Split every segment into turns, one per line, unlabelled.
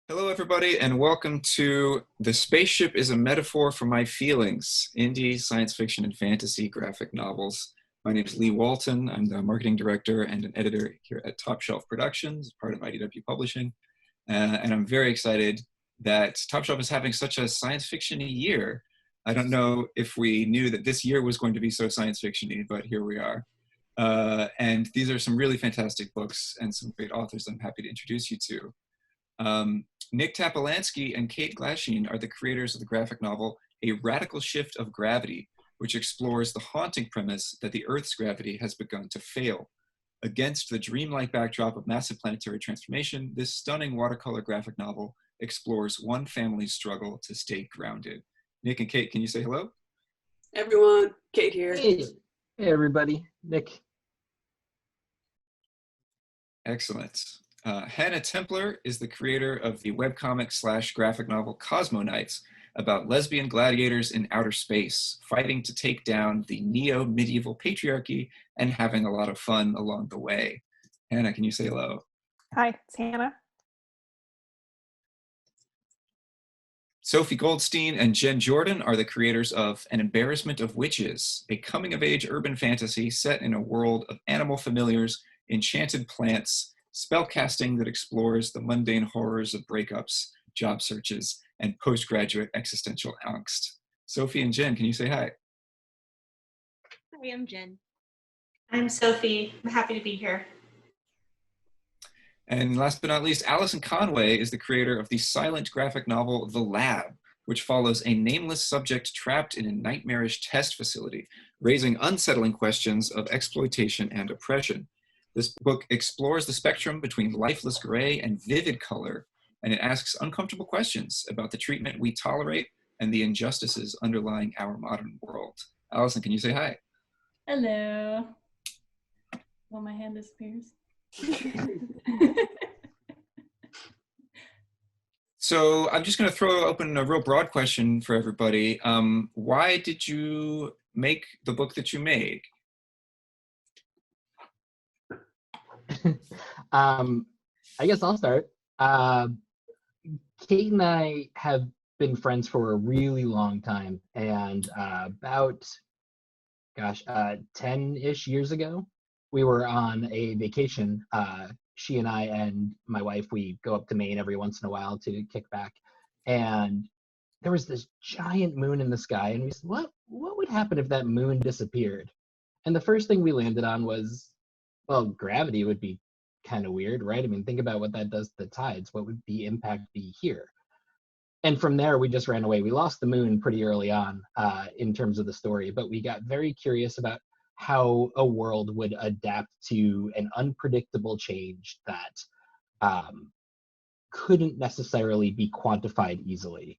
Hello, everybody, and welcome to The Spaceship is a Metaphor for My Feelings, indie science fiction and fantasy graphic novels. My name is Leigh Walton. I'm the marketing director and an editor here at Top Shelf Productions, part of IDW Publishing. And I'm very excited that Top Shelf is having such a science fiction-y year. I don't know if we knew that this year was going to be so science fiction-y, but here we are. And these are some really fantastic books and some great authors I'm happy to introduce you to. Nick Tapalansky and Kate Glasheen are the creators of the graphic novel A Radical Shift of Gravity, which explores the haunting premise that the Earth's gravity has begun to fail. Against the dreamlike backdrop of massive planetary transformation, this stunning watercolor graphic novel explores one family's struggle to stay grounded. Nick and Kate, can you say hello?
Everyone, Kate here.
Hey everybody, Nick.
Excellent. Hannah Templer is the creator of the webcomic / graphic novel Cosmoknights, about lesbian gladiators in outer space, fighting to take down the neo-medieval patriarchy and having a lot of fun along the way. Hannah, can you say hello?
Hi, it's Hannah.
Sophie Goldstein and Jenn Jordan are the creators of An Embarrassment of Witches, a coming-of-age urban fantasy set in a world of animal familiars, enchanted plants, spellcasting that explores the mundane horrors of breakups, job searches, and postgraduate existential angst. Sophie and Jenn, can you say hi?
Hi, I'm Jenn.
I'm Sophie. I'm happy to be here.
And last but not least, Allison Conway is the creator of the silent graphic novel The Lab, which follows a nameless subject trapped in a nightmarish test facility, raising unsettling questions of exploitation and oppression. This book explores the spectrum between lifeless gray and vivid color, and it asks uncomfortable questions about the treatment we tolerate and the injustices underlying our modern world. Allison, can you say hi?
Hello. Well, my hand disappears.
So I'm just going to throw open a real broad question for everybody. Why did you make the book that you made?
I guess I'll start. Kate and I have been friends for a really long time, and about 10-ish years ago, we were on a vacation. She and I and my wife, we go up to Maine every once in a while to kick back, and there was this giant moon in the sky, and we said, what would happen if that moon disappeared? And the first thing we landed on was, well, gravity would be kind of weird, right? I mean, think about what that does to the tides. What would the impact be here? And from there, we just ran away. We lost the moon pretty early on in terms of the story, but we got very curious about how a world would adapt to an unpredictable change that couldn't necessarily be quantified easily.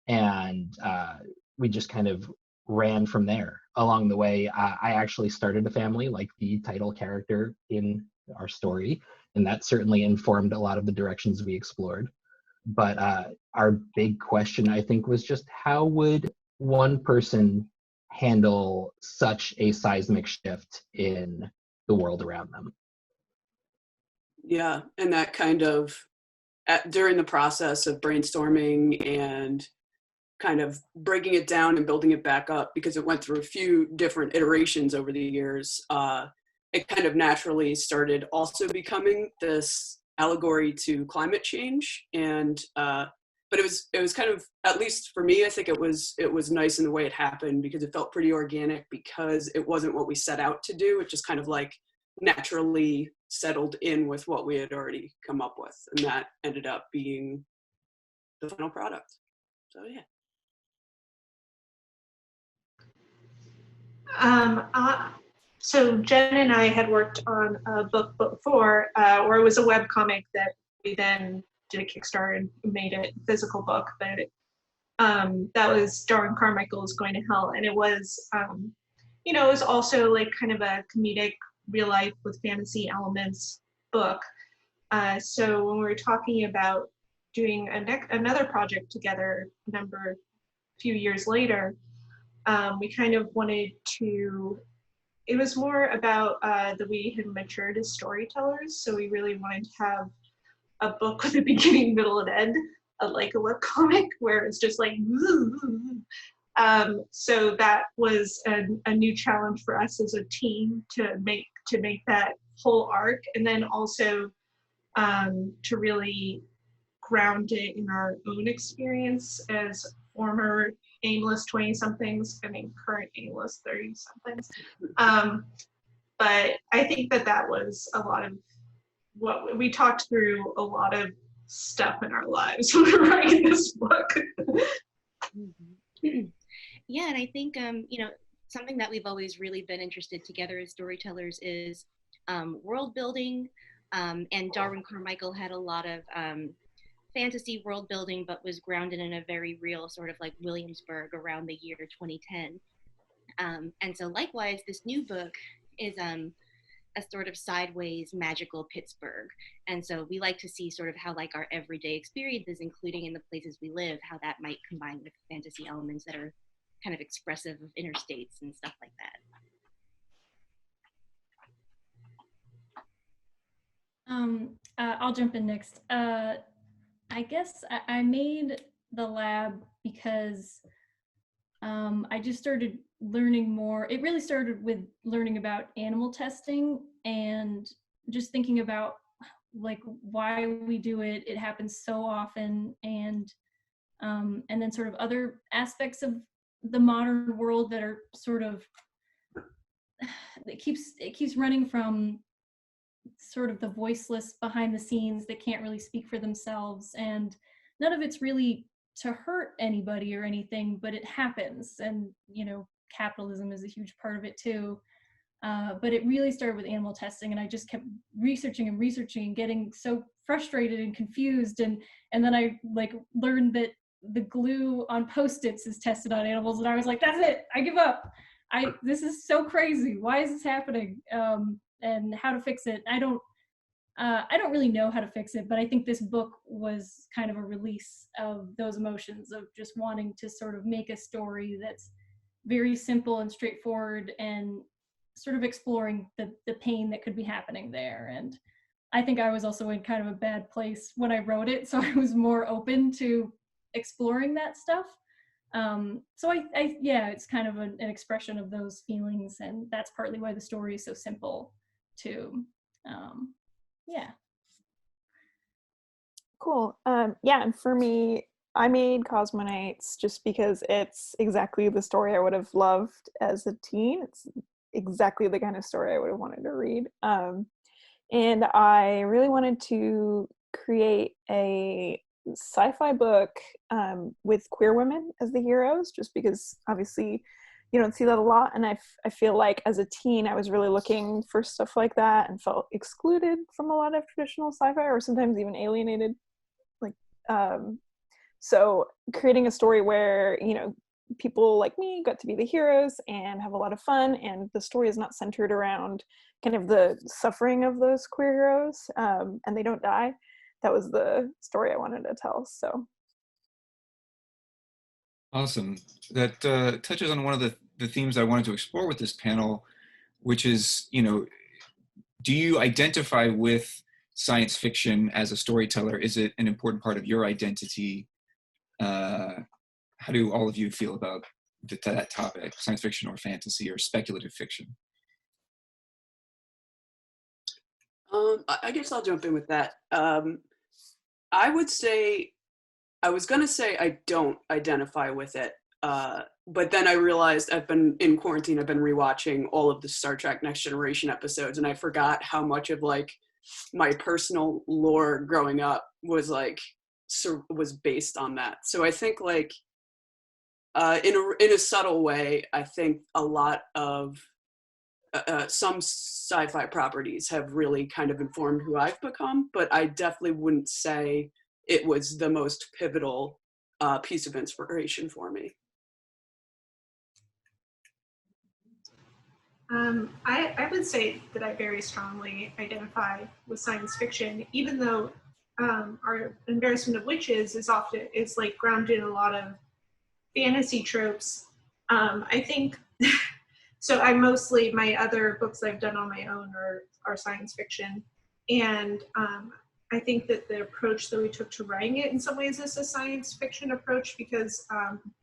And we just kind of ran from there. Along the way, I actually started a family, like the title character in our story, and that certainly informed a lot of the directions we explored. But our big question, I think, was just how would one person handle such a seismic shift in the world around them?
Yeah, and that kind of, during the process of brainstorming and kind of breaking it down and building it back up, because it went through a few different iterations over the years, it kind of naturally started also becoming this allegory to climate change. And but it was kind of, at least for me, I think it was nice in the way it happened, because it felt pretty organic, because it wasn't what we set out to do. It just kind of like naturally settled in with what we had already come up with, and that ended up being the final product. So yeah.
So Jenn and I had worked on a book before, or it was a webcomic that we then did a Kickstarter and made a physical book, but that was Darwin Carmichael's Going to Hell, and it was, it was also like kind of a comedic, real life with fantasy elements book. So when we were talking about doing another project together, a few years later, we kind of wanted to, it was more about that we had matured as storytellers, so we really wanted to have a book with a beginning, middle, and end, like a webcomic, where it's just like, so that was a new challenge for us as a team to make that whole arc, and then also to really ground it in our own experience as former aimless 20-somethings, I mean current aimless 30-somethings. But I think that was a lot of what we talked through, a lot of stuff in our lives when we were writing this book.
Yeah, and I think, you know, something that we've always really been interested together as storytellers is world building. And Darwin Carmichael had a lot of fantasy world building, but was grounded in a very real sort of like Williamsburg around the year 2010. And so likewise, this new book is a sort of sideways magical Pittsburgh. And so we like to see sort of how like our everyday experiences, including in the places we live, how that might combine with fantasy elements that are kind of expressive of interstates and stuff like that.
I'll jump in next. I guess I made the lab because I just started learning more. It really started with learning about animal testing and just thinking about like why we do it. It happens so often, and then sort of other aspects of the modern world that are sort of it keeps running from sort of the voiceless behind the scenes that can't really speak for themselves, and none of it's really to hurt anybody or anything, but it happens. And you know, capitalism is a huge part of it too. But it really started with animal testing, and I just kept researching and getting so frustrated and confused, and then I like learned that the glue on Post-its is tested on animals, and I was like, that's it, I give up. This is so crazy. Why is this happening? And how to fix it. I don't really know how to fix it, but I think this book was kind of a release of those emotions of just wanting to sort of make a story that's very simple and straightforward and sort of exploring the pain that could be happening there. And I think I was also in kind of a bad place when I wrote it, so I was more open to exploring that stuff. So yeah, it's kind of an expression of those feelings, and that's partly why the story is so simple too. Yeah.
Cool. Yeah, and for me, I made Cosmoknights just because it's exactly the story I would have loved as a teen. It's exactly the kind of story I would have wanted to read. And I really wanted to create a sci-fi book with queer women as the heroes, just because obviously you don't see that a lot, and I feel like as a teen I was really looking for stuff like that and felt excluded from a lot of traditional sci-fi, or sometimes even alienated. So creating a story where, you know, people like me got to be the heroes and have a lot of fun, and the story is not centered around kind of the suffering of those queer heroes, and they don't die. That was the story I wanted to tell. So
awesome. That touches on one of the themes I wanted to explore with this panel, which is, you know, do you identify with science fiction as a storyteller? Is it an important part of your identity? How do all of you feel about that topic, science fiction or fantasy or speculative fiction?
I guess I'll jump in with that. I would say, I was gonna say I don't identify with it, but then I realized I've been in quarantine, I've been rewatching all of the Star Trek Next Generation episodes, and I forgot how much of like my personal lore growing up was like, was based on that. So I think like, in a subtle way, I think a lot of some sci-fi properties have really kind of informed who I've become, but I definitely wouldn't say it was the most pivotal piece of inspiration for me.
I would say that I very strongly identify with science fiction, even though our Embarrassment of Witches is like grounded in a lot of fantasy tropes. I think, so my other books I've done on my own are science fiction. And I think that the approach that we took to writing it in some ways is a science fiction approach, because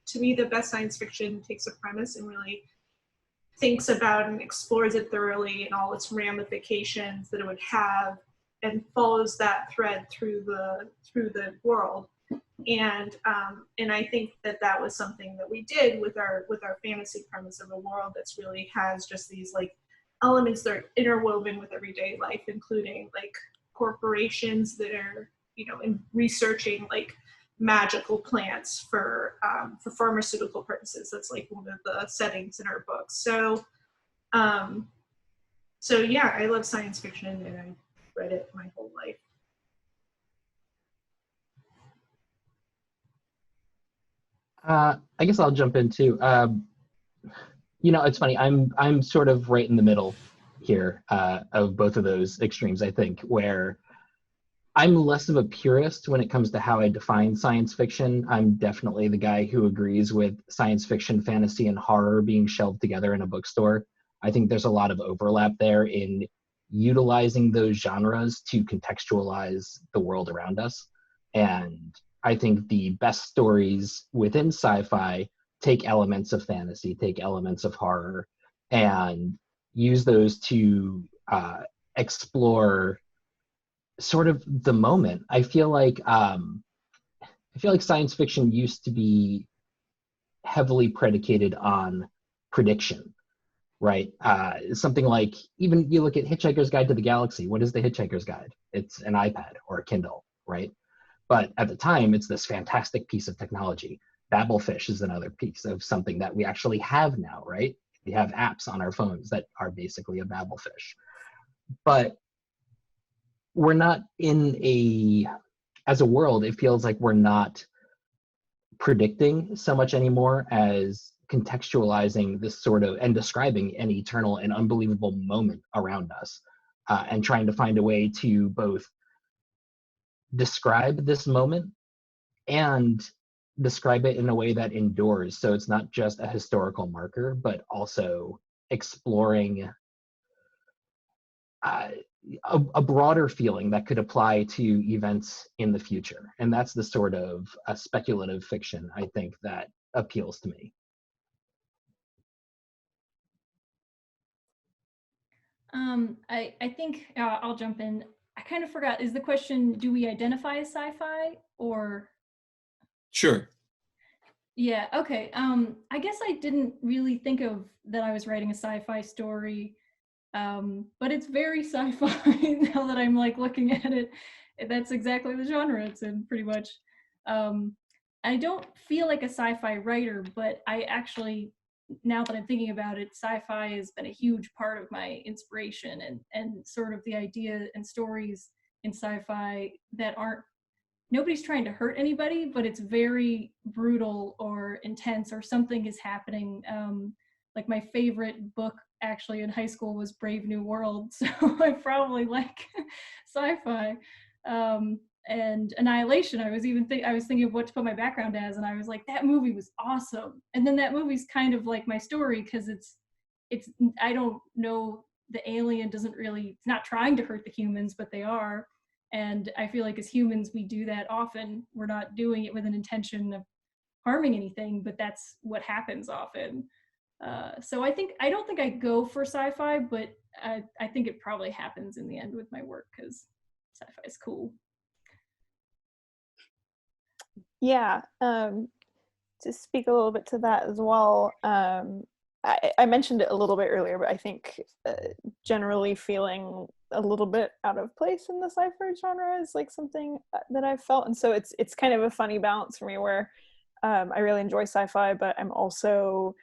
to me, the best science fiction takes a premise and really thinks about and explores it thoroughly and all its ramifications that it would have, and follows that thread through the world. And I think that was something that we did with our fantasy premise of a world that's really has just these like elements that are interwoven with everyday life, including like corporations that are, you know, in researching like magical plants for pharmaceutical purposes. That's like one of the settings in our books. So yeah, I love science fiction and I read it my whole life.
I guess I'll jump in too. You know, it's funny. I'm sort of right in the middle here of both of those extremes. I think where I'm less of a purist when it comes to how I define science fiction. I'm definitely the guy who agrees with science fiction, fantasy, and horror being shelved together in a bookstore. I think there's a lot of overlap there in utilizing those genres to contextualize the world around us. And I think the best stories within sci-fi take elements of fantasy, take elements of horror, and use those to explore sort of the moment. I feel like science fiction used to be heavily predicated on prediction, right? Something like, even you look at Hitchhiker's Guide to the Galaxy. What is the Hitchhiker's Guide? It's an iPad or a Kindle, right? But at the time, it's this fantastic piece of technology. Babelfish is another piece of something that we actually have now, right? We have apps on our phones that are basically a Babelfish. But we're not as a world, it feels like we're not predicting so much anymore as contextualizing this sort of, and describing an eternal and unbelievable moment around us, and trying to find a way to both describe this moment and describe it in a way that endures. So it's not just a historical marker, but also exploring a broader feeling that could apply to events in the future. And that's the sort of speculative fiction, I think, that appeals to me.
I think I'll jump in. I kind of forgot, is the question, do we identify as sci-fi or?
Sure.
Yeah, okay. I guess I didn't really think of that I was writing a sci-fi story, but it's very sci-fi now that I'm like looking at it. That's exactly the genre it's in, pretty much. I don't feel like a sci-fi writer, but I actually, now that I'm thinking about it, sci-fi has been a huge part of my inspiration, and sort of the idea and stories in sci-fi that aren't, nobody's trying to hurt anybody, but it's very brutal or intense, or something is happening. Like my favorite book actually in high school was Brave New World, so I probably like sci-fi. And Annihilation, I was thinking of what to put my background as, and I was like, that movie was awesome. And then that movie's kind of like my story, because it's I don't know, the alien doesn't really, it's not trying to hurt the humans, but they are. And I feel like as humans, we do that often. We're not doing it with an intention of harming anything, but that's what happens often. So I don't think I go for sci-fi, but I think it probably happens in the end with my work, because sci-fi is cool.
Yeah, to speak a little bit to that as well, I mentioned it a little bit earlier, but I think generally feeling a little bit out of place in the sci-fi genre is like something that I've felt. And so it's kind of a funny balance for me, where I really enjoy sci-fi, but I'm also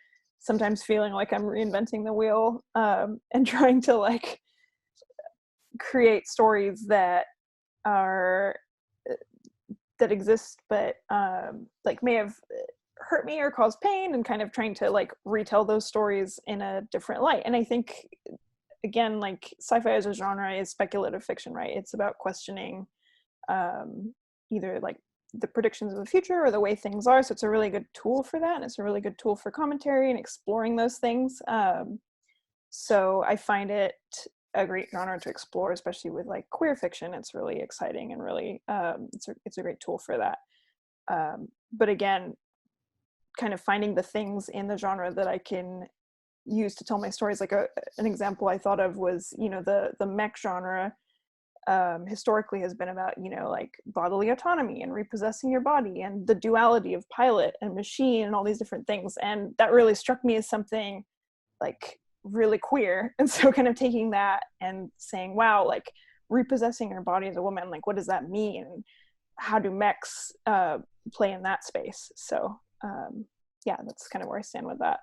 sometimes feeling like I'm reinventing the wheel, and trying to like create stories that are that exist, but like may have hurt me or caused pain, and kind of trying to like retell those stories in a different light. And I think, again, like sci-fi as a genre is speculative fiction, right? It's about questioning either like the predictions of the future or the way things are. So it's a really good tool for that, and it's a really good tool for commentary and exploring those things. So I find it a great genre to explore, especially with like queer fiction. It's really exciting and really it's a great tool for that. But again, kind of finding the things in the genre that I can use to tell my stories. Like an example I thought of was, you know, the mech genre historically has been about, you know, like bodily autonomy and repossessing your body and the duality of pilot and machine and all these different things. And that really struck me as something like really queer. And so kind of taking that and saying, wow, like repossessing your body as a woman, like what does that mean? How do mechs play in that space? So yeah, that's kind of where I stand with that.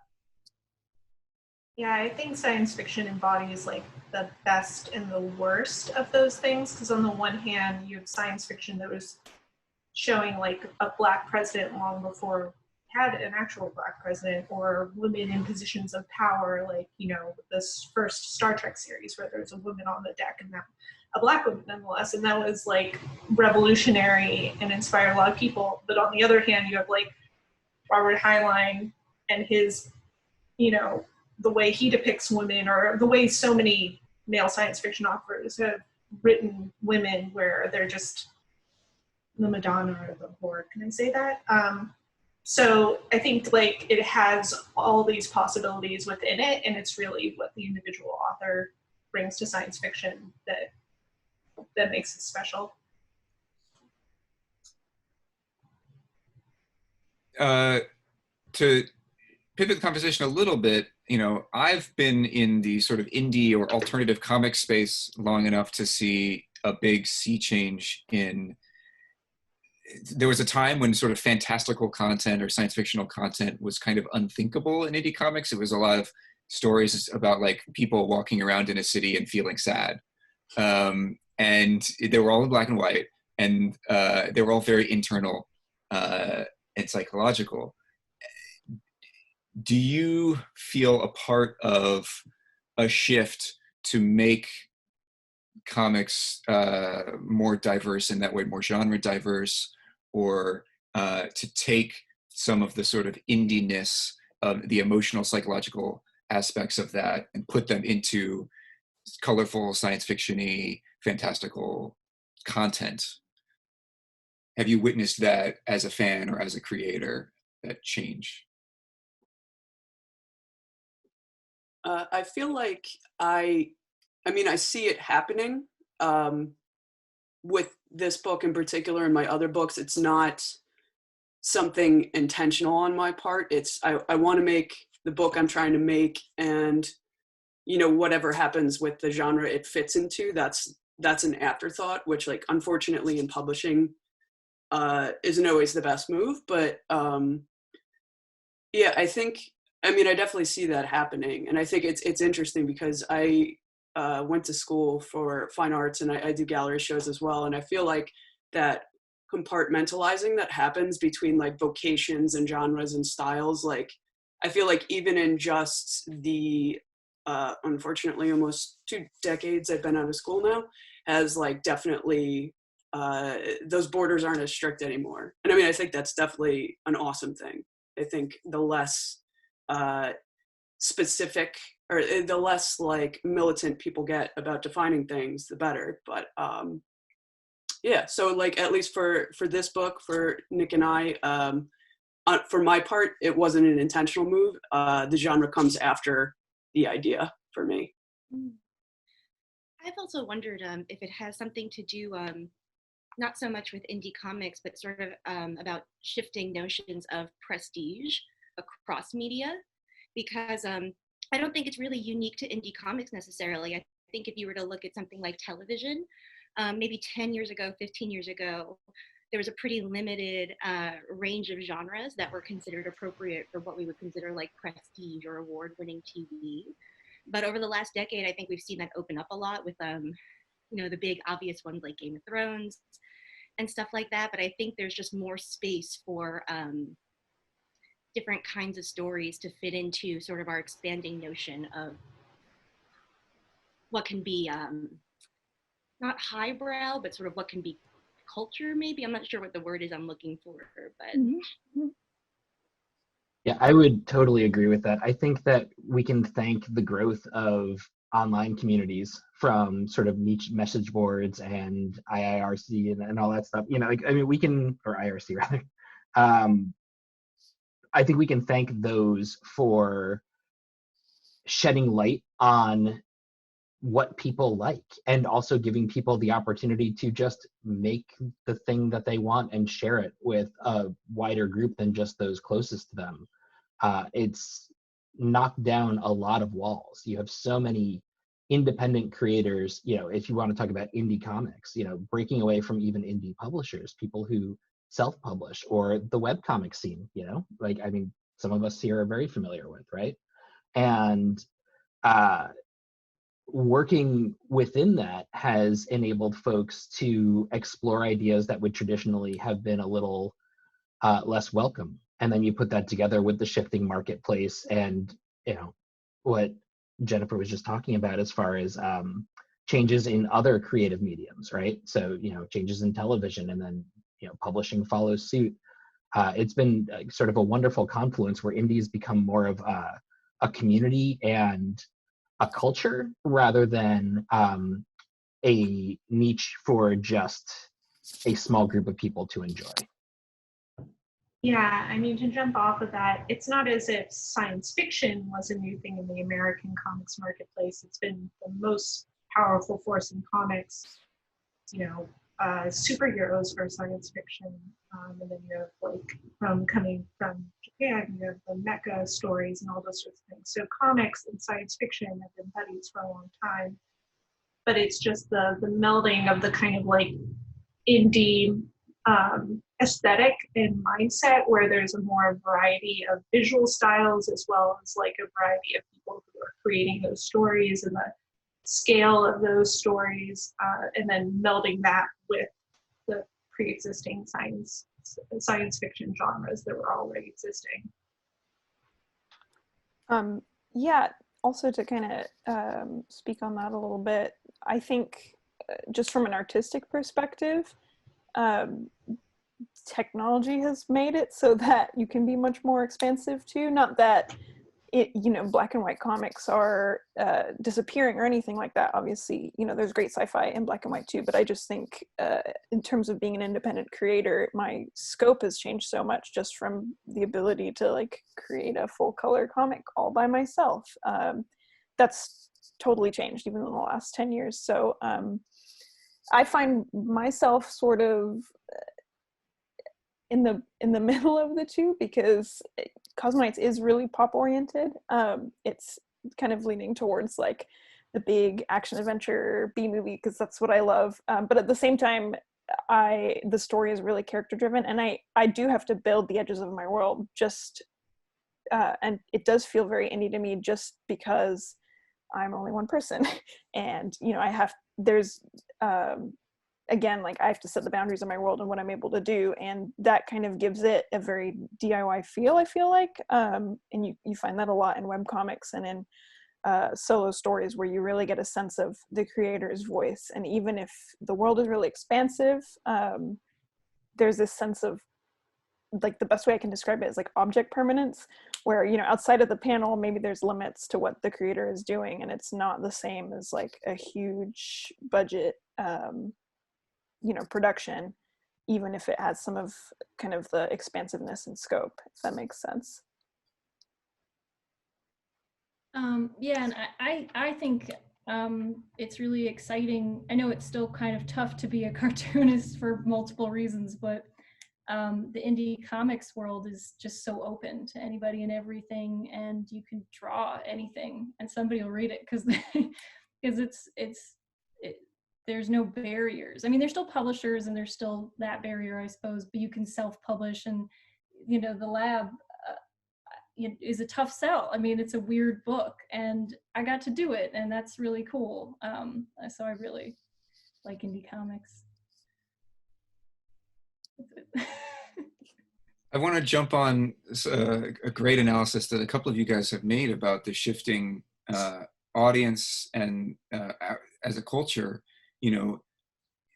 Yeah, I think science fiction embodies like the best and the worst of those things, because on the one hand, you have science fiction that was showing like a Black president long before we had an actual Black president, or women in positions of power, like, you know, this first Star Trek series where there's a woman on the deck and a Black woman nonetheless, and that was like revolutionary and inspired a lot of people. But on the other hand, you have like Robert Heinlein and his, you know, the way he depicts women, or the way so many male science fiction authors have written women where they're just the Madonna or the whore. Can I say that? So I think like it has all these possibilities within it, and it's really what the individual author brings to science fiction that makes it special.
To pivot the conversation a little bit, you know, I've been in the sort of indie or alternative comic space long enough to see a big sea change in. There was a time when sort of fantastical content or science fictional content was kind of unthinkable in indie comics. It was a lot of stories about like people walking around in a city and feeling sad. And they were all in black and white, and they were all very internal and psychological. Do you feel a part of a shift to make comics more diverse in that way, more genre diverse, or to take some of the sort of indie-ness of the emotional, psychological aspects of that and put them into colorful, science fiction-y, fantastical content? Have you witnessed that as a fan or as a creator, that change?
I feel like I mean, I see it happening with this book in particular and my other books. It's not something intentional on my part. It's, I want to make the book I'm trying to make, and, you know, whatever happens with the genre it fits into, that's an afterthought, which, like, unfortunately in publishing isn't always the best move. But yeah, I definitely see that happening. And I think it's interesting because I went to school for fine arts, and I do gallery shows as well. And I feel like that compartmentalizing that happens between like vocations and genres and styles, like I feel like even in just the unfortunately almost 2 decades I've been out of school now, has like definitely those borders aren't as strict anymore. And I mean, I think that's definitely an awesome thing. I think the less specific, or the less like militant people get about defining things, the better. But yeah, so like at least for this book, for Nick and I, for my part, it wasn't an intentional move. The genre comes after the idea for me.
I've also wondered if it has something to do, not so much with indie comics, but sort of about shifting notions of prestige across media, because I don't think it's really unique to indie comics necessarily. I think if you were to look at something like television, maybe 10 years ago, 15 years ago, there was a pretty limited range of genres that were considered appropriate for what we would consider like prestige or award-winning TV. But over the last decade, I think we've seen that open up a lot with, you know, the big obvious ones like Game of Thrones and stuff like that. But I think there's just more space for different kinds of stories to fit into sort of our expanding notion of what can be not highbrow, but sort of what can be culture, maybe. I'm not sure what the word is I'm looking for, but
Yeah, I would totally agree with that. I think that we can thank the growth of online communities, from sort of niche message boards and IIRC and all that stuff. You know, like, I mean, we can, or IRC rather. I think we can thank those for shedding light on what people like, and also giving people the opportunity to just make the thing that they want and share it with a wider group than just those closest to them. It's knocked down a lot of walls. You have so many independent creators, you know, if you want to talk about indie comics, you know, breaking away from even indie publishers, people who self-publish, or the webcomic scene, you know, like, I mean, some of us here are very familiar with, right? And working within that has enabled folks to explore ideas that would traditionally have been a little less welcome. And then you put that together with the shifting marketplace and, you know, what Jennifer was just talking about as far as changes in other creative mediums, right? So, you know, changes in television, and then, you know, publishing follows suit. It's been sort of a wonderful confluence where indies become more of a community and a culture, rather than a niche for just a small group of people to enjoy.
Yeah, I mean, to jump off of that, it's not as if science fiction was a new thing in the American comics marketplace. It's been the most powerful force in comics. You know, superheroes are science fiction, and then you have, like, coming from Japan, you have the mecha stories and all those sorts of things. So comics and science fiction have been buddies for a long time, but it's just the melding of the kind of like indie aesthetic and mindset, where there's a more variety of visual styles, as well as like a variety of people who are creating those stories and the scale of those stories, and then melding that with the pre-existing science fiction genres that were already existing.
Yeah, also to kind of speak on that a little bit, I think just from an artistic perspective, technology has made it so that you can be much more expansive too. Not that it, you know, black and white comics are disappearing or anything like that. Obviously, you know, there's great sci-fi in black and white too, but I just think in terms of being an independent creator, my scope has changed so much just from the ability to like create a full color comic all by myself. That's totally changed even in the last 10 years. So I find myself sort of in the middle of the two, because Cosmoknights is really pop oriented. It's kind of leaning towards like the big action adventure B movie, because that's what I love. But at the same time, the story is really character driven, and I do have to build the edges of my world just, and it does feel very indie to me, just because I'm only one person, and you know there's again, like I have to set the boundaries of my world and what I'm able to do, and that kind of gives it a very DIY feel, I feel like, and you find that a lot in webcomics and in solo stories, where you really get a sense of the creator's voice. And even if the world is really expansive, there's this sense of, like, the best way I can describe it is like object permanence, where, you know, outside of the panel, maybe there's limits to what the creator is doing, and it's not the same as like a huge budget you know, production, even if it has some of kind of the expansiveness and scope, if that makes sense.
Yeah, and I think it's really exciting. I know it's still kind of tough to be a cartoonist for multiple reasons, but the indie comics world is just so open to anybody and everything, and you can draw anything and somebody will read it, because there's no barriers. I mean, there's still publishers and there's still that barrier, I suppose, but you can self-publish, and, you know, the lab is a tough sell. I mean, it's a weird book, and I got to do it, and that's really cool. So I really like indie comics.
I want to jump on a great analysis that a couple of you guys have made about the shifting audience and as a culture. You know,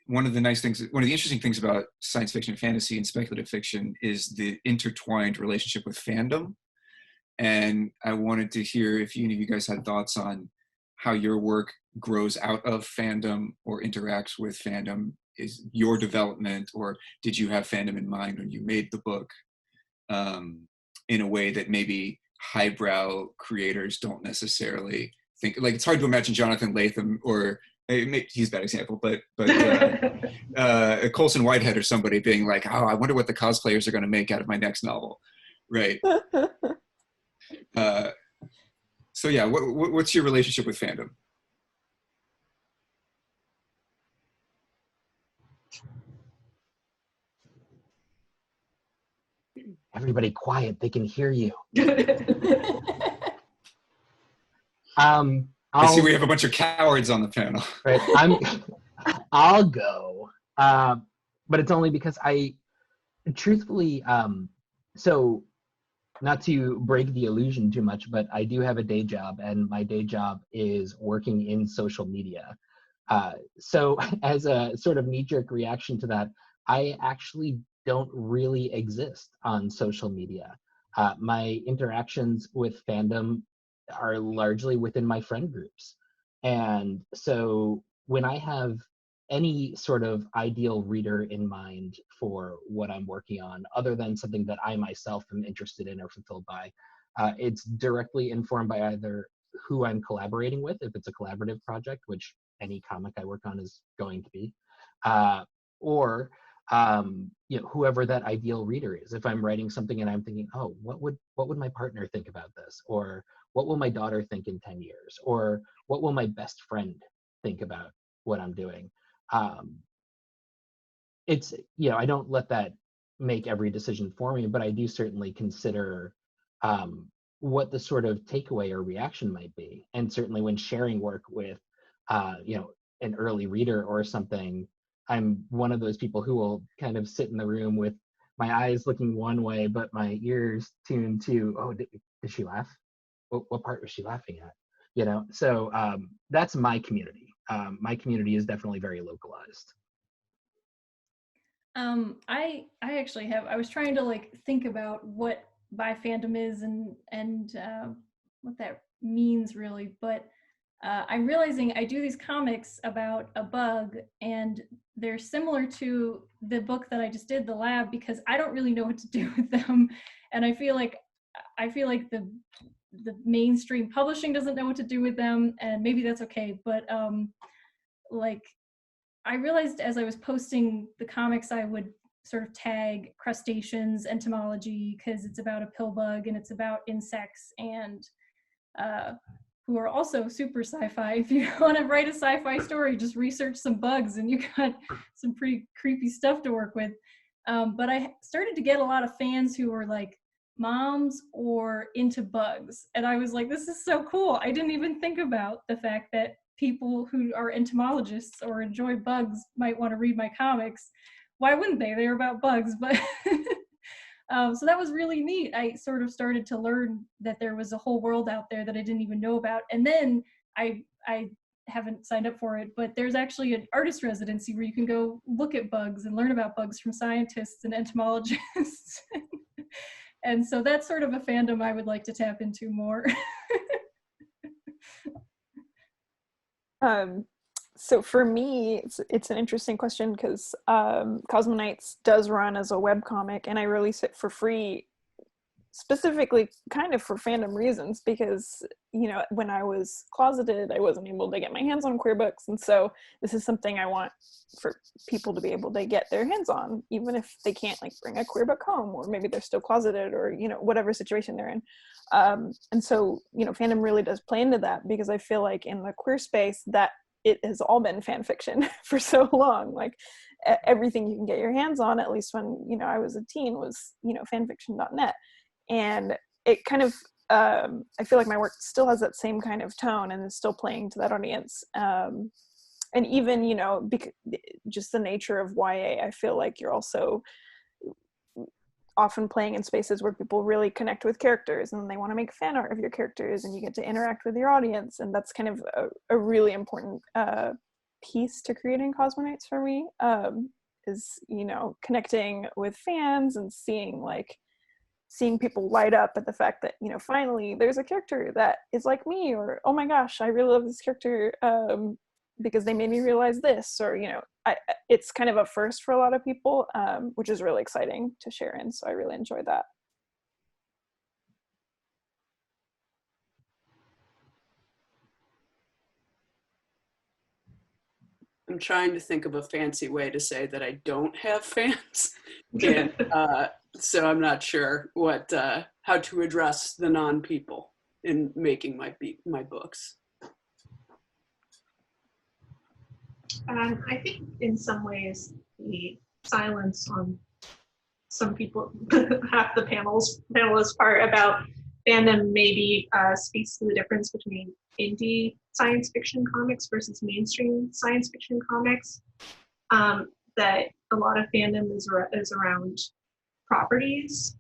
one of the interesting things about science fiction, fantasy, and speculative fiction is the intertwined relationship with fandom. And I wanted to hear if any of you guys had thoughts on how your work grows out of fandom or interacts with fandom is your development, or did you have fandom in mind when you made the book, in a way that maybe highbrow creators don't necessarily think. Like, it's hard to imagine Jonathan Latham, or he's a bad example, but Colson Whitehead or somebody being like, oh, I wonder what the cosplayers are going to make out of my next novel, right? So yeah, what's your relationship with fandom?
Everybody quiet, they can hear you.
I see we have a bunch of cowards on the panel.
Right, I'll go, but it's only because I, truthfully, so not to break the illusion too much, but I do have a day job, and my day job is working in social media. So as a sort of knee-jerk reaction to that, I actually don't really exist on social media. My interactions with fandom are largely within my friend groups. And so when I have any sort of ideal reader in mind for what I'm working on, other than something that I myself am interested in or fulfilled by, it's directly informed by either who I'm collaborating with, if it's a collaborative project, which any comic I work on is going to be, or whoever that ideal reader is. If I'm writing something and I'm thinking, oh, what would my partner think about this? Or what will my daughter think in 10 years? Or what will my best friend think about what I'm doing? It's, I don't let that make every decision for me, but I do certainly consider what the sort of takeaway or reaction might be. And certainly when sharing work with, an early reader or something, I'm one of those people who will kind of sit in the room with my eyes looking one way, but my ears tuned to, oh, did she laugh? What part was she laughing at? So that's my community. My community is definitely very localized.
I actually I was trying to think about what bi fandom is and what that means really, but I'm realizing I do these comics about a bug, and they're similar to the book that I just did, The Lab, because I don't really know what to do with them, and I feel like the mainstream publishing doesn't know what to do with them, and maybe that's okay, but I realized as I was posting the comics, I would sort of tag crustaceans, entomology, because it's about a pill bug and it's about insects, and who are also super sci-fi. If you want to write a sci-fi story, just research some bugs and you got some pretty creepy stuff to work with. But I started to get a lot of fans who were like moms or into bugs. And I was like, this is so cool. I didn't even think about the fact that people who are entomologists or enjoy bugs might want to read my comics. Why wouldn't they? They're about bugs. But so that was really neat. I sort of started to learn that there was a whole world out there that I didn't even know about. And then I haven't signed up for it, but there's actually an artist residency where you can go look at bugs and learn about bugs from scientists and entomologists. And so that's sort of a fandom I would like to tap into more.
So for me, it's an interesting question because Cosmoknights does run as a webcomic, and I release it for free, specifically kind of for fandom reasons, because, when I was closeted, I wasn't able to get my hands on queer books, and so this is something I want for people to be able to get their hands on, even if they can't bring a queer book home, or maybe they're still closeted, or, whatever situation they're in. And so, fandom really does play into that, because I feel like in the queer space that it has all been fan fiction for so long. Everything you can get your hands on, at least when, I was a teen, was, fanfiction.net. And it kind of, I feel like my work still has that same kind of tone and is still playing to that audience. And even, just the nature of YA, I feel like you're also often playing in spaces where people really connect with characters and they want to make fan art of your characters, and you get to interact with your audience, and that's kind of a really important piece to creating Cosmoknights for me, is connecting with fans and seeing seeing people light up at the fact that, you know, finally there's a character that is like me, or oh my gosh, I really love this character because they made me realize this, or, you know, it's kind of a first for a lot of people, which is really exciting to share in. So I really enjoyed that.
I'm trying to think of a fancy way to say that I don't have fans, and so I'm not sure what how to address the non-people in making my books.
I think in some ways the silence on some people, half the panelists part about fandom maybe speaks to the difference between indie science fiction comics versus mainstream science fiction comics. That a lot of fandom is around properties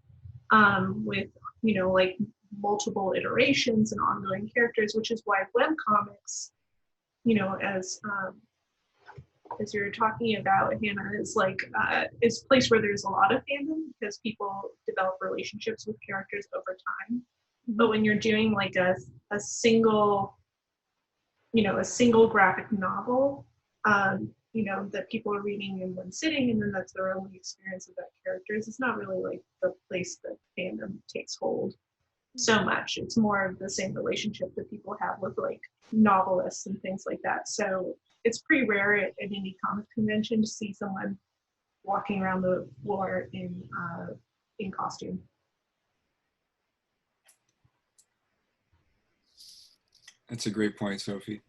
with, you know, like multiple iterations and ongoing characters, which is why webcomics, you know, as you're talking about, Hannah, is like is a place where there's a lot of fandom because people develop relationships with characters over time. Mm-hmm. But when you're doing like a single, you know, a single graphic novel, you know, that people are reading in one sitting, and then that's their only experience of that characters, it's not really like the place that fandom takes hold so much. It's more of the same relationship that people have with like novelists and things like that. So it's pretty rare at an indie comic convention to see someone walking around the floor in costume.
That's a great point, Sophie.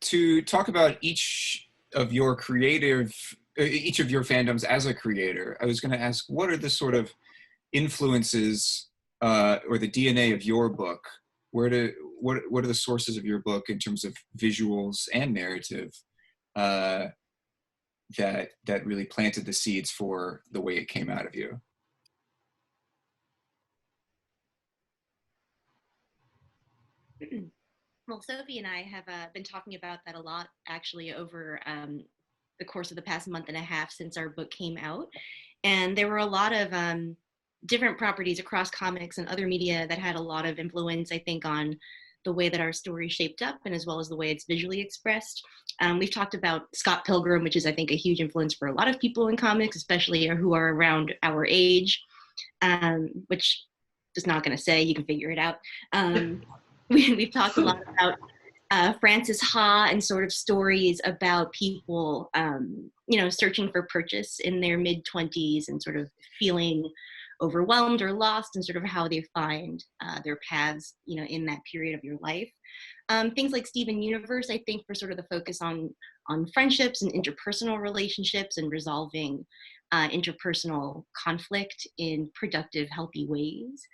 To talk about each of your fandoms as a creator, I was going to ask, what are the sort of influences or the DNA of your book? What are the sources of your book in terms of visuals and narrative that really planted the seeds for the way it came out of you?
Well, Sophie and I have been talking about that a lot, actually, over the course of the past month and a half since our book came out. And there were a lot of different properties across comics and other media that had a lot of influence, I think, on the way that our story shaped up, and as well as the way it's visually expressed. We've talked about Scott Pilgrim, which is, I think, a huge influence for a lot of people in comics, especially who are around our age, which is not going to say, you can figure it out. We've talked a lot about Frances Ha and sort of stories about people, you know, searching for purchase in their mid-20s and sort of feeling overwhelmed or lost, and sort of how they find their paths, you know, in that period of your life. Things like Steven Universe, I think, for sort of the focus on friendships and interpersonal relationships and resolving interpersonal conflict in productive, healthy ways.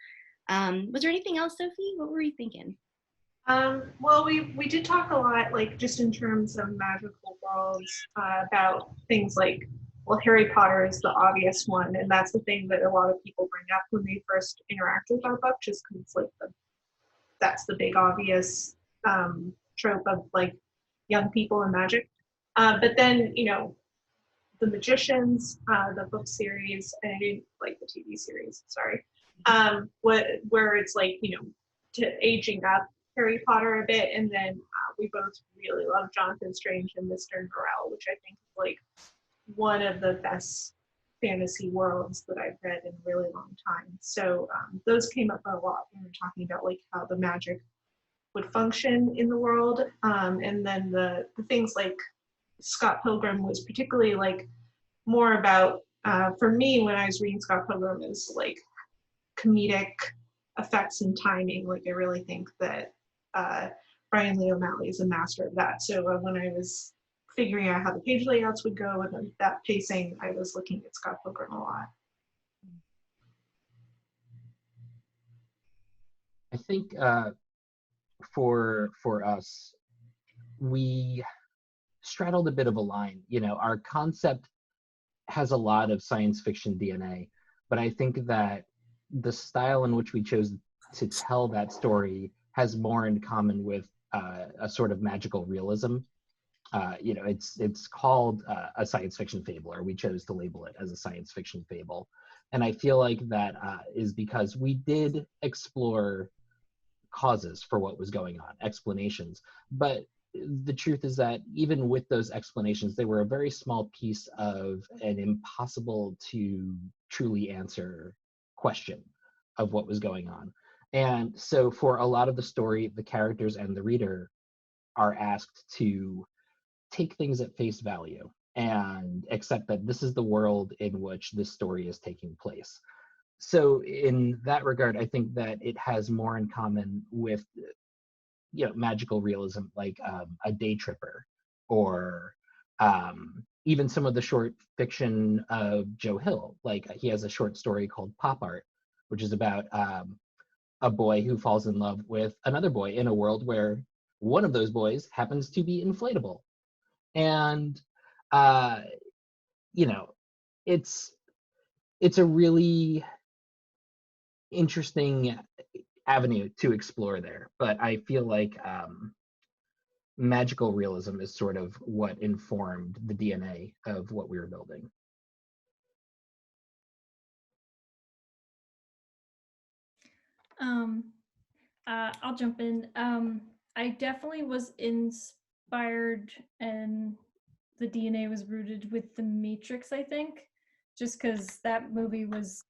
Was there anything else, Sophie? What were you thinking?
Well, we did talk a lot, like just in terms of magical worlds, about things like, well, Harry Potter is the obvious one, and that's the thing that a lot of people bring up when they first interact with our book, just because it's like that's the big obvious trope of like young people and magic. But then, you know, The Magicians, the book series, and I didn't like the TV series, sorry, where it's like, you know, to aging up Harry Potter a bit, and then we both really love Jonathan Strange and Mr. Norrell, which I think is like one of the best fantasy worlds that I've read in a really long time. So those came up a lot when we were talking about like how the magic would function in the world, and then the things like Scott Pilgrim was particularly like more about, for me when I was reading Scott Pilgrim, is like comedic effects and timing. Like I really think that Brian Lee O'Malley is a master of that. So when I was figuring out how the page layouts would go and that pacing, I was looking at Scott Pilgrim a lot.
I think for us, we straddled a bit of a line. You know, our concept has a lot of science fiction DNA, but I think that the style in which we chose to tell that story has more in common with a sort of magical realism. It's called a science fiction fable, or we chose to label it as a science fiction fable. And I feel like that is because we did explore causes for what was going on, explanations. But the truth is that even with those explanations, they were a very small piece of an impossible to truly answer question of what was going on. And so for a lot of the story, the characters and the reader are asked to take things at face value and accept that this is the world in which this story is taking place. So in that regard, I think that it has more in common with, magical realism, like a day tripper, or even some of the short fiction of Joe Hill. Like he has a short story called Pop Art, which is about a boy who falls in love with another boy in a world where one of those boys happens to be inflatable. And it's a really interesting avenue to explore there. But I feel like magical realism is sort of what informed the DNA of what we were building.
I'll jump in. I definitely was inspired, and the DNA was rooted with The Matrix, I think, just because that movie was,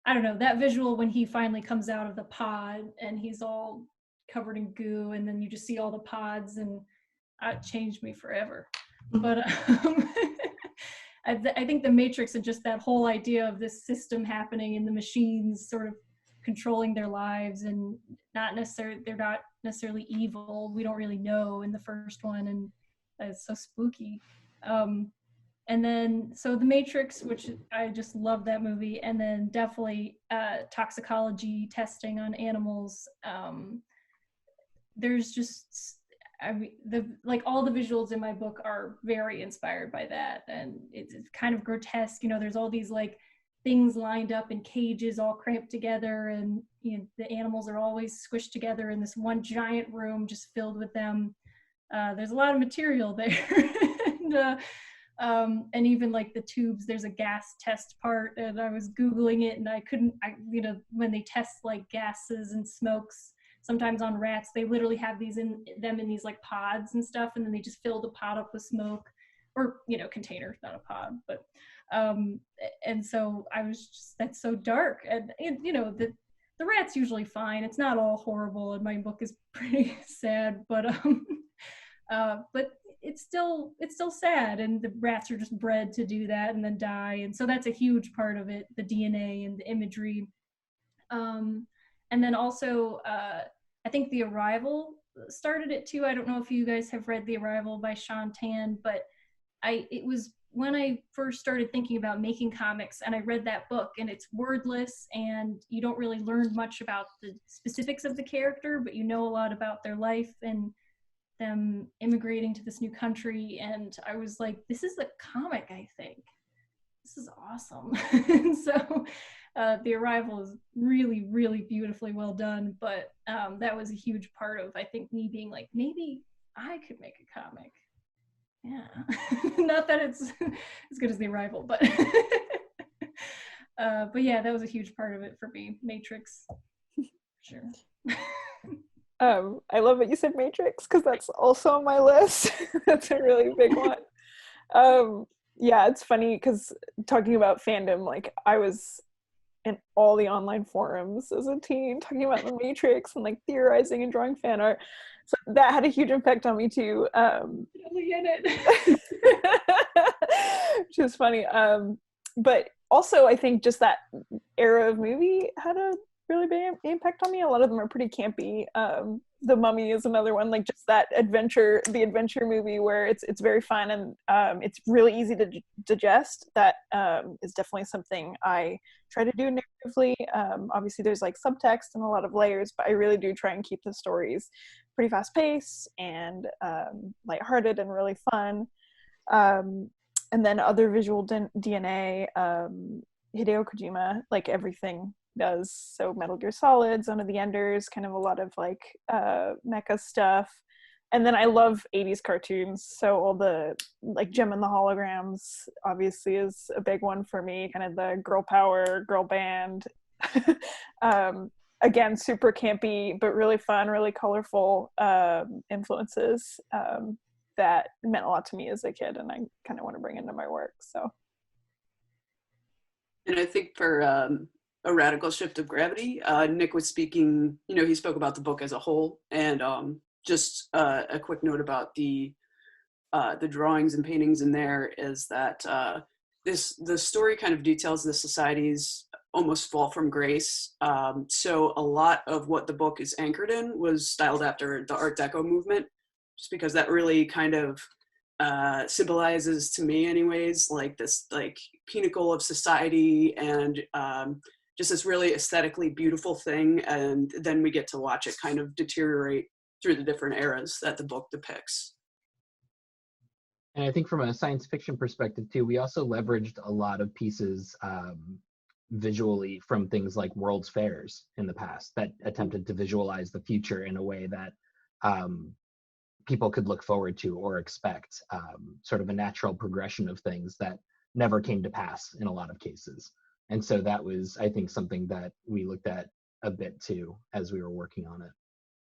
I don't know, that visual when he finally comes out of the pod and he's all covered in goo, and then you just see all the pods, and it changed me forever. But I think The Matrix and just that whole idea of this system happening and the machines sort of controlling their lives, and they're not necessarily evil. We don't really know in the first one, and it's so spooky. And then, so The Matrix, which I just love that movie, and then definitely toxicology testing on animals. There's just, all the visuals in my book are very inspired by that, and it's kind of grotesque. There's all these things lined up in cages, all cramped together, and the animals are always squished together in this one giant room, just filled with them. There's a lot of material there. And even the tubes, there's a gas test part, and I was Googling it, and I couldn't, when they test gases and smokes, sometimes on rats, they literally have these in these pods and stuff, and then they just fill the pod up with smoke, or, container, not a pod, but, and so I was just, that's so dark. And the rat's usually fine. It's not all horrible, and my book is pretty sad, but it's still sad, and the rats are just bred to do that and then die, and so that's a huge part of it, the DNA and the imagery. And then also I think The Arrival started it too. I don't know if you guys have read The Arrival by Sean Tan, but it was when I first started thinking about making comics, and I read that book, and it's wordless, and you don't really learn much about the specifics of the character, but you know a lot about their life and them immigrating to this new country. And I was like, this is a comic, I think. This is awesome. And so The Arrival is really, really beautifully well done, but that was a huge part of, I think, me being like, maybe I could make a comic. Yeah. Not that it's as good as The Arrival, but yeah, that was a huge part of it for me. Matrix, sure.
I love that you said Matrix, because that's also on my list. That's a really big one. Yeah, it's funny because talking about fandom, I was in all the online forums as a teen talking about The Matrix and theorizing and drawing fan art. So that had a huge impact on me too.
Really in it.
Which is funny. But also I think just that era of movie had a really big impact on me. A lot of them are pretty campy. The Mummy is another one, just that the adventure movie where it's very fun, and it's really easy to digest. That is definitely something I try to do narratively. Obviously there's subtext and a lot of layers, but I really do try and keep the stories pretty fast paced and lighthearted and really fun. And then other visual DNA, Hideo Kojima, everything does. So Metal Gear Solid, Zone of the Enders, kind of a lot of mecha stuff. And then I love 80s cartoons, so all the like Gem and the Holograms obviously is a big one for me, kind of the girl power, girl band. Again, super campy, but really fun, really colorful influences that meant a lot to me as a kid, and I kind of want to bring into my work. So,
and I think for a radical shift of gravity, Nick was speaking. He spoke about the book as a whole, and just a quick note about the drawings and paintings in there is that the story kind of details the society's almost fall from grace. So a lot of what the book is anchored in was styled after the Art Deco movement, just because that really kind of symbolizes to me anyways, like this like pinnacle of society and just this really aesthetically beautiful thing. And then we get to watch it kind of deteriorate through the different eras that the book depicts.
And I think from a science fiction perspective too, we also leveraged a lot of pieces visually from things like World's Fairs in the past that attempted to visualize the future in a way that people could look forward to or expect, sort of a natural progression of things that never came to pass in a lot of cases. And so that was, I think, something that we looked at a bit too as we were working on it.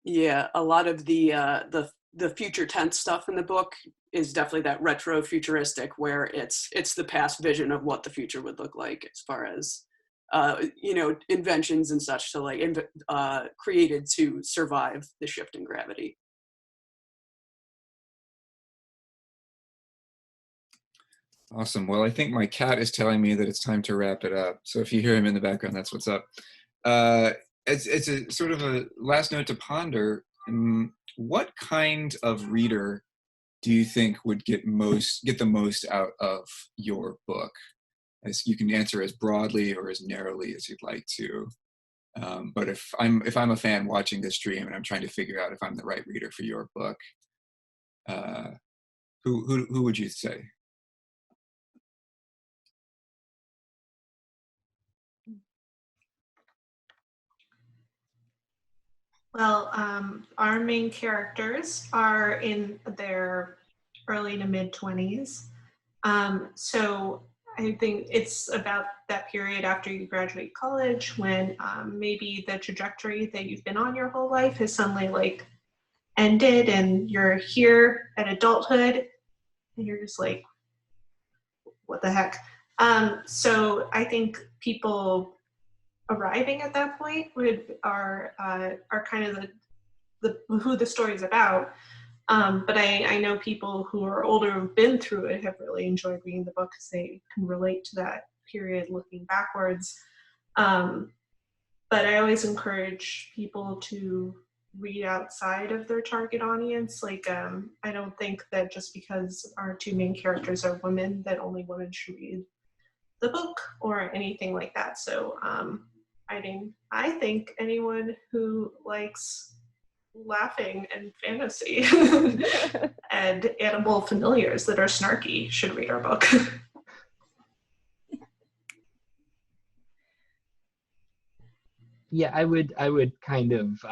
Yeah, a lot of the future tense stuff in the book is definitely that retro futuristic, where it's the past vision of what the future would look like as far as inventions and such to like created to survive the shift in gravity.
Awesome. Well, I think my cat is telling me that it's time to wrap it up. So if you hear him in the background, that's what's up. It's a sort of a last note to ponder. What kind of reader do you think would get the most out of your book? As you can answer as broadly or as narrowly as you'd like to. But if I'm a fan watching this stream and I'm trying to figure out if I'm the right reader for your book, who would you say?
Well, our main characters are in their early to mid 20s. So I think it's about that period after you graduate college when maybe the trajectory that you've been on your whole life has suddenly like ended and you're here at adulthood and you're just like, what the heck? So I think people arriving at that point are kind of the who the story's about. But I know people who are older who've been through it have really enjoyed reading the book because they can relate to that period looking backwards. But I always encourage people to read outside of their target audience. Like, I don't think that just because our two main characters are women, that only women should read the book or anything like that. So I think anyone who likes laughing and fantasy and animal familiars that are snarky should read our book.
Yeah, I would kind of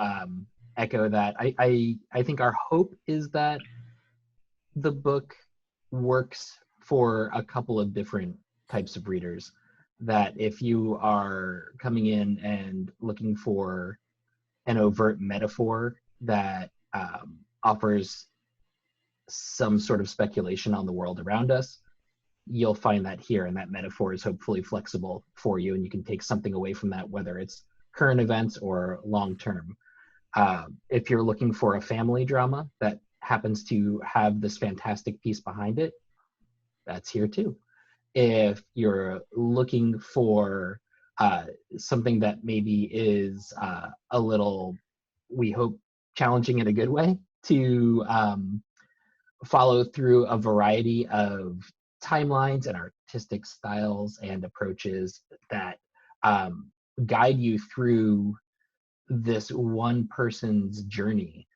echo that. I think our hope is that the book works for a couple of different types of readers. That if you are coming in and looking for an overt metaphor that offers some sort of speculation on the world around us, you'll find that here, and that metaphor is hopefully flexible for you, and you can take something away from that, whether it's current events or long-term. If you're looking for a family drama that happens to have this fantastic piece behind it, that's here too. If you're looking for something that maybe is a little, we hope, challenging in a good way to follow through a variety of timelines and artistic styles and approaches that guide you through this one person's journey,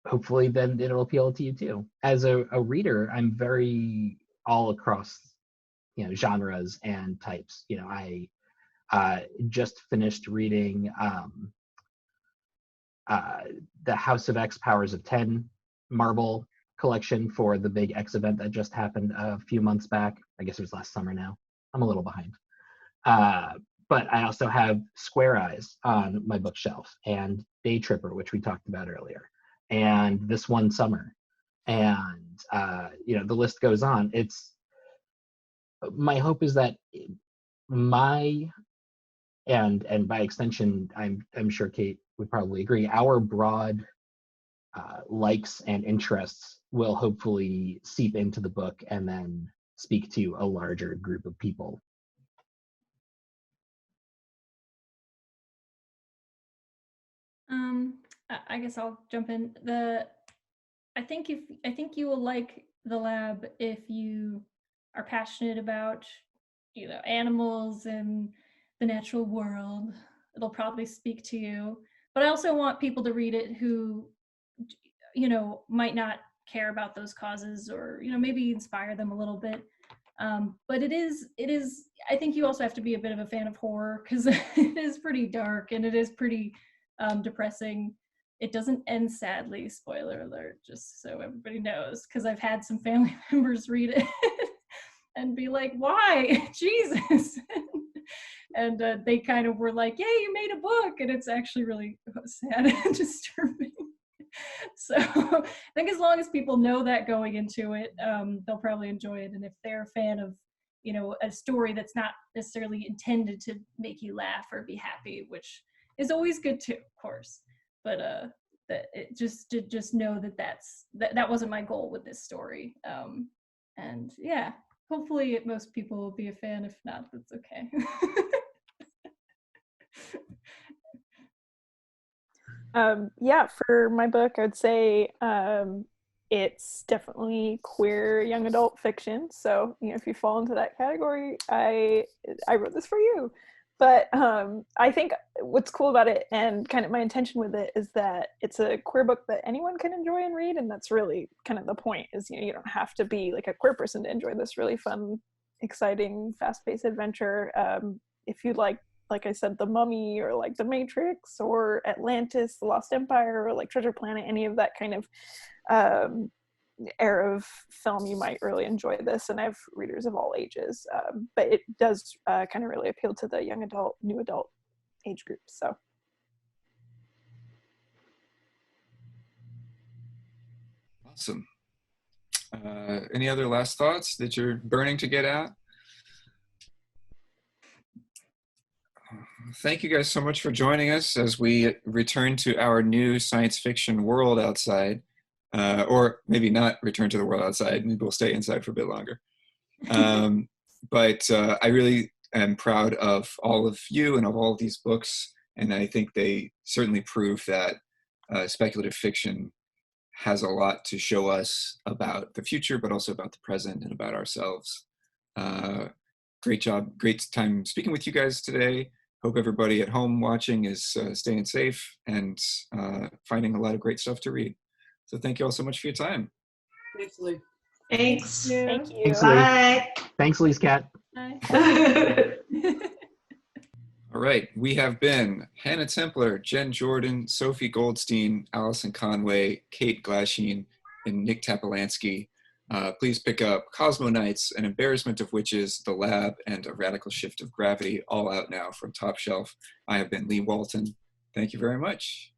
hopefully then it'll appeal to you too. As a reader, I'm very all across genres and types. I just finished reading the House of X Powers of 10 Marvel collection for the big X event that just happened a few months back. I guess it was last summer now. I'm a little behind. But I also have Square Eyes on my bookshelf, and Day Tripper, which we talked about earlier, and This One Summer, and the list goes on. My hope is that and by extension, I'm sure Kate would probably agree, our broad likes and interests will hopefully seep into the book and then speak to a larger group of people.
I guess I'll jump in. I think you will like the lab if you are passionate about animals and the natural world. It'll probably speak to you. But I also want people to read it who might not care about those causes, or maybe inspire them a little bit. But it is I think you also have to be a bit of a fan of horror, because it is pretty dark and it is pretty depressing. It doesn't end sadly, spoiler alert, just so everybody knows, because I've had some family members read it and be like, why? Jesus. And they kind of were like, yeah, you made a book, and it's actually really sad and disturbing. So I think as long as people know that going into it, they'll probably enjoy it. And if they're a fan of a story that's not necessarily intended to make you laugh or be happy, which is always good too, of course, but just know that wasn't my goal with this story. And yeah, hopefully most people will be a fan. If not, that's okay.
Yeah, for my book, I'd say it's definitely queer young adult fiction. So, if you fall into that category, I wrote this for you. But I think what's cool about it, and kind of my intention with it, is that it's a queer book that anyone can enjoy and read. And that's really kind of the point, is you don't have to be like a queer person to enjoy this really fun, exciting, fast-paced adventure. If you like I said, The Mummy, or like The Matrix, or Atlantis, The Lost Empire, or like Treasure Planet, any of that kind of era of film, you might really enjoy this. And I have readers of all ages, but it does kind of really appeal to the young adult, new adult age group. So
Awesome. Any other last thoughts that you're burning to get out? Thank you guys so much for joining us as we return to our new science fiction world outside, or maybe not return to the world outside. Maybe we'll stay inside for a bit longer. But I really am proud of all of you and of all of these books, and I think they certainly prove that speculative fiction has a lot to show us about the future, but also about the present and about ourselves. Great job, great time speaking with you guys today. Hope everybody at home watching is staying safe and finding a lot of great stuff to read. So thank you all so much for your time.
Thanks, Leigh.
Thanks.
thank you.
Thanks, Leigh.
Bye.
Thanks, Lee's cat.
Bye.
All right, we have been Hannah Templer, Jenn Jordan, Sophie Goldstein, Allison Conway, Kate Glasheen, and Nick Tapalansky. Please pick up Cosmoknights, An Embarrassment of Witches, The Lab, and A Radical Shift of Gravity, all out now from Top Shelf. I have been Leigh Walton. Thank you very much.